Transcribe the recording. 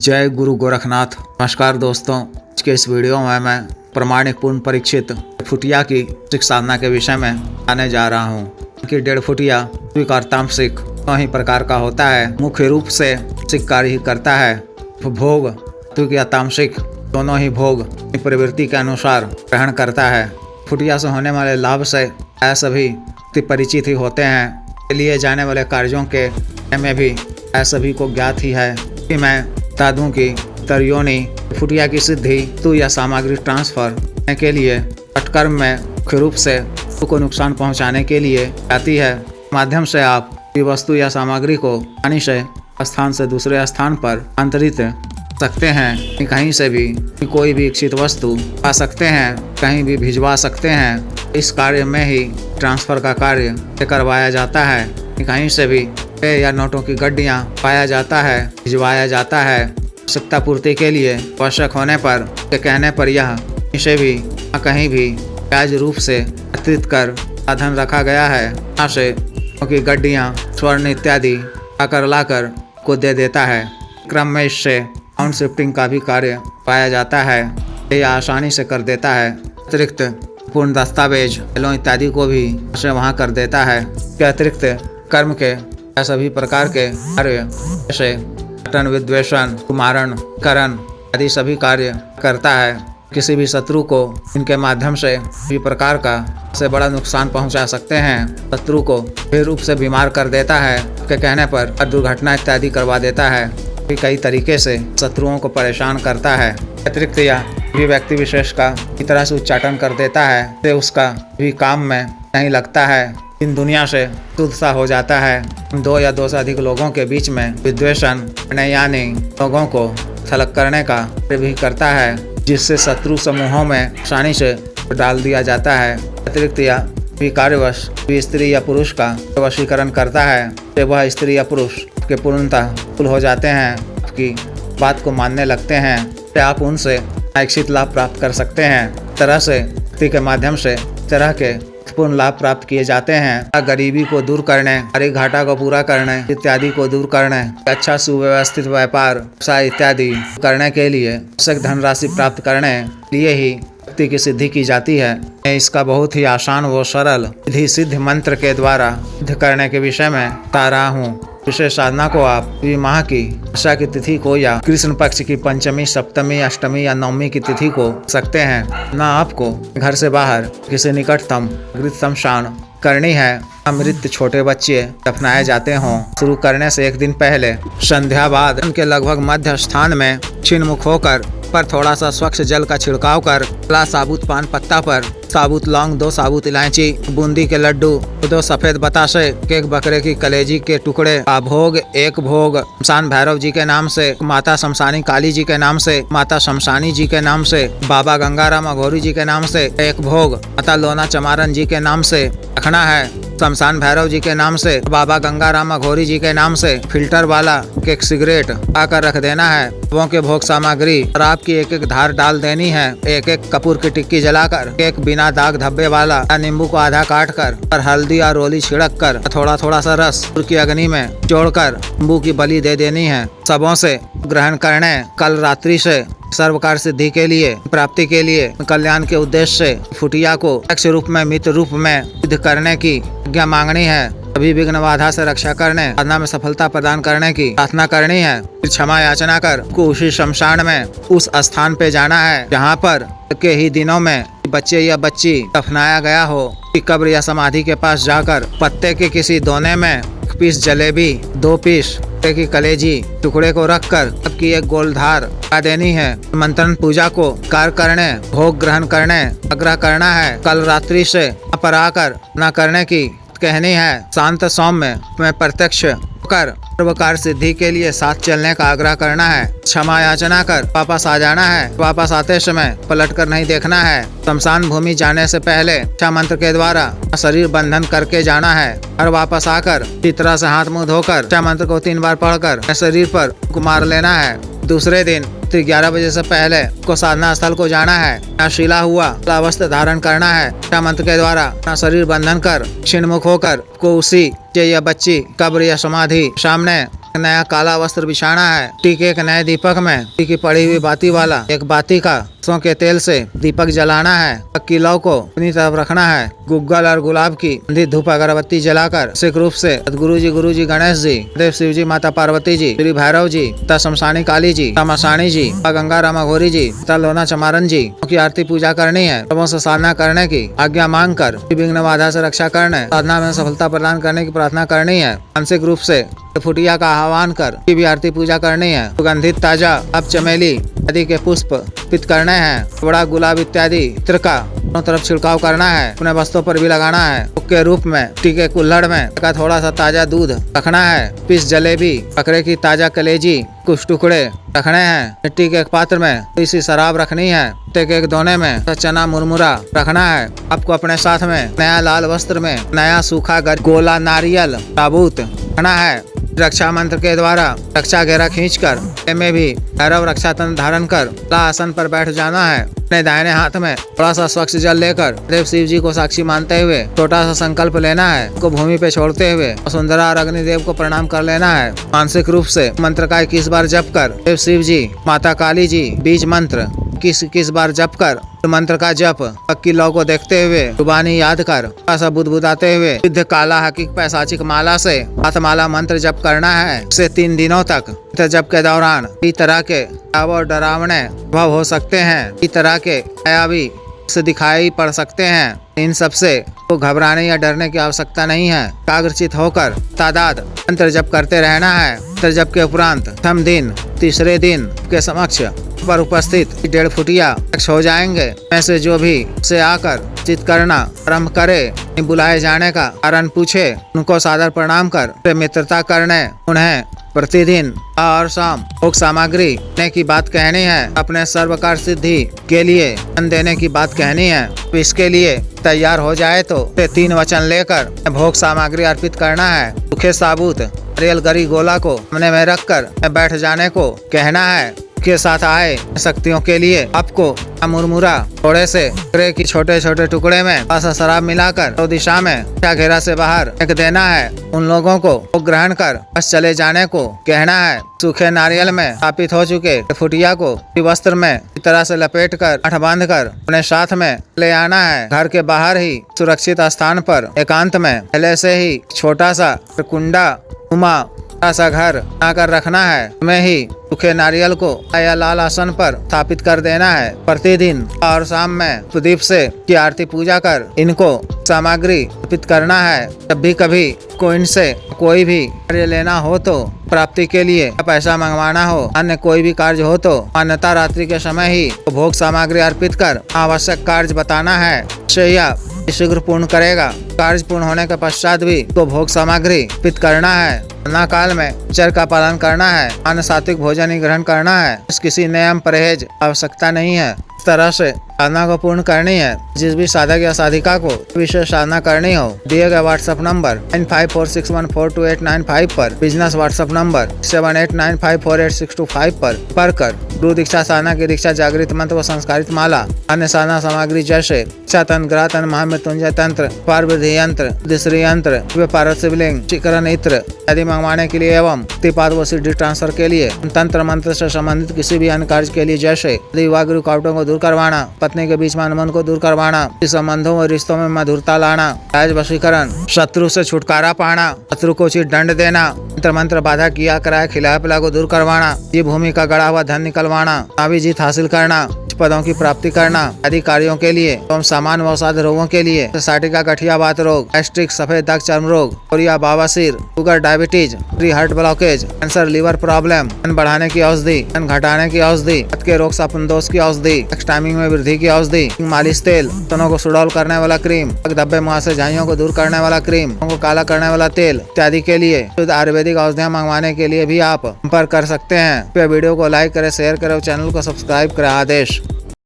जय गुरु गोरखनाथ। नमस्कार दोस्तों, आज के इस वीडियो में मैं प्रमाणिक पूर्ण परीक्षित फुटिया की सिख साधना के विषय में आने जा रहा हूँ कि 1.5 फुटिया स्वीकार तामसिक दोनों ही प्रकार का होता है। मुख्य रूप से सिख कार्य ही करता है। भोग या तामसिक दोनों ही भोग प्रवृत्ति के अनुसार ग्रहण करता है। फुटिया से होने वाले लाभ से सभी परिचित ही होते हैं। लिए जाने वाले कार्यों के में भी सभी को ज्ञात ही है कि मैं दादू की तरयोनी फुटिया की सिद्धि तू या सामग्री ट्रांसफर के लिए पटकर्म में मुख्य रूप से को नुकसान पहुंचाने के लिए आती है। माध्यम से आप वस्तु या सामग्री को आसानी से स्थान से दूसरे स्थान पर अंतरित सकते हैं। कहीं से भी कोई भी इच्छित वस्तु पा सकते हैं, कहीं भी भिजवा सकते हैं। इस कार्य में ही ट्रांसफर का कार्य करवाया जाता है। कहीं से भी या नोटों की गड्डियाँ पाया जाता है, भिजवाया जाता है। आवश्यकता पूर्ति के लिए आवश्यक होने पर कहने पर यह इसे भी कहीं भी ब्याज रूप से एकत्रित कर साधन रखा गया है। यहाँ से क्योंकि गड्डियाँ स्वर्ण इत्यादि लाकर को दे देता है। क्रम में इससे काउंट शिफ्टिंग का भी कार्य पाया जाता है। यह आसानी से कर देता है। अतिरिक्त पूर्ण दस्तावेज इत्यादि को भी उसे वहाँ कर देता है। के अतिरिक्त कर्म के सभी प्रकार के कार्य जैसे घटन, विद्वेषण, कुमारण, करण आदि सभी कार्य करता है। किसी भी शत्रु को इनके माध्यम से भी प्रकार का से बड़ा नुकसान पहुंचा सकते हैं। शत्रु को फिर रूप से बीमार कर देता है। के कहने पर दुर्घटना इत्यादि करवा देता है। कई तरीके से शत्रुओं को परेशान करता है। अतिरिक्त या भी व्यक्ति विशेष का इस तरह से उच्चाटन कर देता है तो उसका भी काम में नहीं लगता है। इन दुनिया से शुद्ध सा हो जाता है। 2 या 2 से अधिक लोगों के बीच में विद्वेषण यानी लोगों को थलग करने का भी करता है, जिससे शत्रु समूहों में आसानी से डाल दिया जाता है। अतिरिक्त या भी कार्यवश भी स्त्री या पुरुष का वशीकरण करता है तो वह स्त्री या पुरुष के पूर्णतः कुल हो जाते हैं, की बात को मानने लगते हैं तो आप उनसे इच्छित लाभ प्राप्त कर सकते हैं। तरह से व्यक्ति के माध्यम से तरह के पूर्ण लाभ प्राप्त किए जाते हैं। गरीबी को दूर करने, आर्थिक घाटा को पूरा करने इत्यादि को दूर करने, अच्छा सुव्यवस्थित व्यापार व्यवसाय इत्यादि करने के लिए आवश्यक धनराशि प्राप्त करने लिए ही व्यक्ति की सिद्धि की जाती है। मैं इसका बहुत ही आसान व सरल विधि सिद्ध मंत्र के द्वारा सिद्ध करने के विषय में बता रहा हूँ। विशेष साधना को आप माह की आशा की तिथि को या कृष्ण पक्ष की पंचमी, सप्तमी, अष्टमी या नवमी की तिथि को सकते हैं। ना आपको घर से बाहर किसी निकटतम शमशान करनी है। मृत छोटे बच्चे दफनाए जाते हों। शुरू करने से 1 दिन पहले संध्या बाद उनके लगभग मध्य स्थान में छिन्मुख होकर पर थोड़ा सा स्वच्छ जल का छिड़काव कर साबुत पान पत्ता पर साबुत लौंग, 2 साबुत इलायची, बूंदी के लड्डू, 2 सफेद बतासे, 1 बकरे की कलेजी के टुकड़े भोग, 1 भोग शमशान भैरव जी के नाम से, माता शमशानी काली जी के नाम से, माता शमशानी जी के नाम से, बाबा गंगाराम अघोरी जी के नाम से 1 भोग, माता लोना चमारन जी के नाम से रखना है। शमशान भैरव जी के नाम से, बाबा गंगाराम अघोरी जी के नाम से फिल्टर वाला 1 सिगरेट आकर रख देना है। वो के भोग सामग्री और आपकी 1-1 धार डाल देनी है। 1-1 कपूर की टिक्की जलाकर, 1 बिना दाग धब्बे वाला नींबू को आधा काट कर और हल्दी और रोली छिड़क कर थोड़ा थोड़ा सा रस की अग्नि में जोड़कर नींबू की बलि दे देनी है। सबों से ग्रहण करने कल रात्रि से सर्वकार सिद्धि के लिए, प्राप्ति के लिए, कल्याण के उद्देश्य से फुटिया को अक्ष रूप में, मित्र रूप में सिद्ध करने की आज्ञा मांगनी है। सभी विघ्न बाधा से रक्षा करने, साधना में सफलता प्रदान करने की प्रार्थना करनी है। फिर क्षमा याचना कर को उसी शमशान में उस स्थान पे जाना है जहाँ पर के ही दिनों में बच्चे या बच्ची दफनाया गया हो। कब्र या समाधि के पास जाकर पत्ते के किसी दोने में 1 पीस जलेबी, 2 पीस की कलेजी टुकड़े को रखकर सबकी 1 गोलधार लगा देनी है। मंत्रण पूजा को कार्य करने, भोग ग्रहण करने आग्रह करना है। कल रात्रि से पर आकर न करने की कहनी है। शांत सौम्य में प्रत्यक्ष कर सर्वकार सिद्धि के लिए साथ चलने का आग्रह करना है। क्षमा याचना कर वापस आ जाना है। वापस आते समय पलट कर नहीं देखना है। शमशान भूमि जाने से पहले इच्छा मंत्र के द्वारा शरीर बंधन करके जाना है और वापस आकर इसी तरह से हाथ मुंह धोकर इच्छा मंत्र को 3 बार पढ़कर शरीर पर मार लेना है। दूसरे दिन 11 बजे से पहले को साधना स्थल को जाना है। शिला हुआ वस्त्र धारण करना है। मंत्र के द्वारा अपना शरीर बंधन कर छिन्मुख होकर को उसी या बच्ची कब्र या समाधि सामने नया काला वस्त्र बिछाना है। ठीक एक नए दीपक में की पड़ी हुई बाती वाला एक बाती का सरसों के तेल से दीपक जलाना है। पक्की लौ को अपनी तरफ रखना है। गुग्गल और गुलाब की गंधी धूप अगरबत्ती जलाकर सिख रूप से गुरु जी गणेश जी, देव शिव जी, माता पार्वती जी, श्री भैरव जी, तथा शमशानी काली जी, मसाणी जी, गंगा रामाघोरी जी, तथा लोना चमारन जी की आरती पूजा करनी है। सबों से साधना करने की आज्ञा मांग कर विघ्न बाधा से रक्षा करने, साधना में सफलता प्रदान करने की प्रार्थना करनी है। मानसिक रूप से फुटिया का आह्वान कर की भी आरती पूजा करनी है। सुगंधित ताजा अब चमेली आदि के पुष्प अर्पित करने हैं। बड़ा गुलाब इत्यादि इत्र का दोनों तरफ छिड़काव करना है। अपने वस्त्रों पर भी लगाना है। के रूप में टीके कुल्हड़ में थोड़ा सा ताजा दूध रखना है। पीस जलेबी, बकरे की ताजा कलेजी कुछ टुकड़े रखने हैं। मिट्टी के एक पात्र में इसी शराब रखनी है। एक दोने में चना मुरमुरा रखना है। आपको अपने साथ में नया लाल वस्त्र में नया सूखा गोला नारियल ताबूत रखना है। रक्षा मंत्र के द्वारा रक्षा घेरा खींचकर में भी भैरव रक्षा तंत्र धारण कर आसन पर बैठ जाना है। अपने दाहिने हाथ में थोड़ा सा स्वच्छ जल लेकर देव शिव जी को साक्षी मानते हुए छोटा सा संकल्प लेना है। को भूमि पे छोड़ते हुए वसुंधरा और अग्निदेव को प्रणाम कर लेना है। मानसिक रूप से मंत्र का 21 बार जप कर देव शिव जी, माता काली जी बीज मंत्र 21 बार जप कर मंत्र का जप पक्की लौ को देखते हुए जुबानी याद कर ऐसा बुदबुदाते हुए सिद्ध काला हकीक पैसाचिक माला से हाथमाला मंत्र जप करना है। इसे 3 दिनों तक जप के दौरान कई तरह के और डरावने भाव हो सकते हैं। कई तरह के भी से दिखाई पड़ सकते हैं। इन सब से तो घबराने या डरने की आवश्यकता नहीं है। एकाग्रचित होकर तादाद मंत्र जप करते रहना है। मंत्र जप के उपरांत प्रथम दिन तीसरे दिन के समक्ष पर उपस्थित 1.5 फुटिया हो जाएंगे। ऐसे जो भी से आकर चित करना आरम्भ करे, बुलाए जाने का कारण पूछे, उनको सादर प्रणाम कर मित्रता करने, उन्हें प्रतिदिन और शाम भोग सामग्री देने की बात कहनी है। अपने सर्वकार सिद्धि के लिए धन देने की बात कहनी है। इसके लिए तैयार हो जाए तो 3 वचन लेकर भोग सामग्री अर्पित करना है। सूखे साबुत नारियल गरी गोला को सामने में रखकर बैठ जाने को कहना है। के साथ आए शक्तियों के लिए आपको मुरमुरा थोड़े से बकरे की छोटे छोटे टुकड़े में ऐसा शराब मिलाकर तो दिशा में घेरा से बाहर फेंक देना है। उन लोगों को ग्रहण कर बस चले जाने को कहना है। सूखे नारियल में स्थापित हो चुके फुटिया को वस्त्र में इस तरह से लपेट कर गांठ बांध कर अपने साथ में ले आना है। घर के बाहर ही सुरक्षित स्थान पर एकांत में पहले से ही छोटा सा कुंडा उमा सा घर बनाकर रखना है। में ही सूखे नारियल को या लाल आसन पर स्थापित कर देना है। प्रतिदिन और शाम में प्रदीप से की आरती पूजा कर इनको सामग्री अर्पित करना है। जब भी कभी को इनसे कोई भी कार्य लेना हो तो प्राप्ति के लिए पैसा मंगवाना हो, अन्य कोई भी कार्य हो तो अन्यथा रात्रि के समय ही भोग सामग्री अर्पित कर आवश्यक कार्य बताना है। शीघ्र पूर्ण करेगा। कार्य पूर्ण होने के पश्चात भी तो भोग सामग्री अर्पित करना है। साधना काल में चर का पालन करना है। अन्न सात्विक भोजन ही ग्रहण करना है। किसी नियम परहेज आवश्यकता नहीं है। इस तरह से साधना को पूर्ण करनी है। जिस भी साधक या साधिका को विशेष साधना करनी हो दिए गए व्हाट्सएप नंबर 9546142895 पर, बिजनेस व्हाट्सएप नंबर 7895486225 पर कर गुरु दीक्षा साधना की दीक्षा जागृत मंत्र व संस्कारित माला, अन्य साधना सामग्री जैसे तंत्र, ग्रह महामृत्युंजय तंत्र, पारवृद्धि यंत्र, दिश्री यंत्र, पारद शिवलिंग, शिखरण इत्र आदि मंगवाने के लिए एवं तिपाद व सिद्धि ट्रांसफर के लिए तंत्र मंत्र से संबंधित किसी भी अन्य कार्य के लिए जैसे विवाह रुकावटों को दूर करवाना, पत्नी के बीच में अनुबंध को दूर करवाना, संबंधों और रिश्तों में मधुरता लाना, राज वशीकरण, शत्रु से छुटकारा पाना, शत्रु को उचित दंड देना, मंत्र बाधा किया कराया खिलाया पिला को दूर करवाना, ये भूमि का गड़ा हुआ धन निकलवाना, नावी जीत हासिल करना, पदों की प्राप्ति करना आदि कार्यों के लिए एवं सामान्य अवसाद रोगों के लिए साटिका गठिया बात रोग, गैस्ट्रिक, सफेद दाग चर्म रोग, कोरिया बावासीर, sugar, diabetes, pre heart blockage, cancer, liver problem, धन बढ़ाने की औषधि, धन घटाने की औषधि, के रोग संबंधोष की औषधि, टाइमिंग में वृद्धि की औषधि, मालिश तेल, तनों को सुडौल करने वाला क्रीम, धब्बे मुहासे झाइयों को दूर करने वाला क्रीम, को काला करने वाला तेल इत्यादि के लिए शुद्ध आयुर्वेदिक औषधियाँ मंगवाने के लिए भी आप संपर्क कर सकते हैं। वीडियो को लाइक करें, शेयर करें और चैनल को सब्सक्राइब करें। आदेश।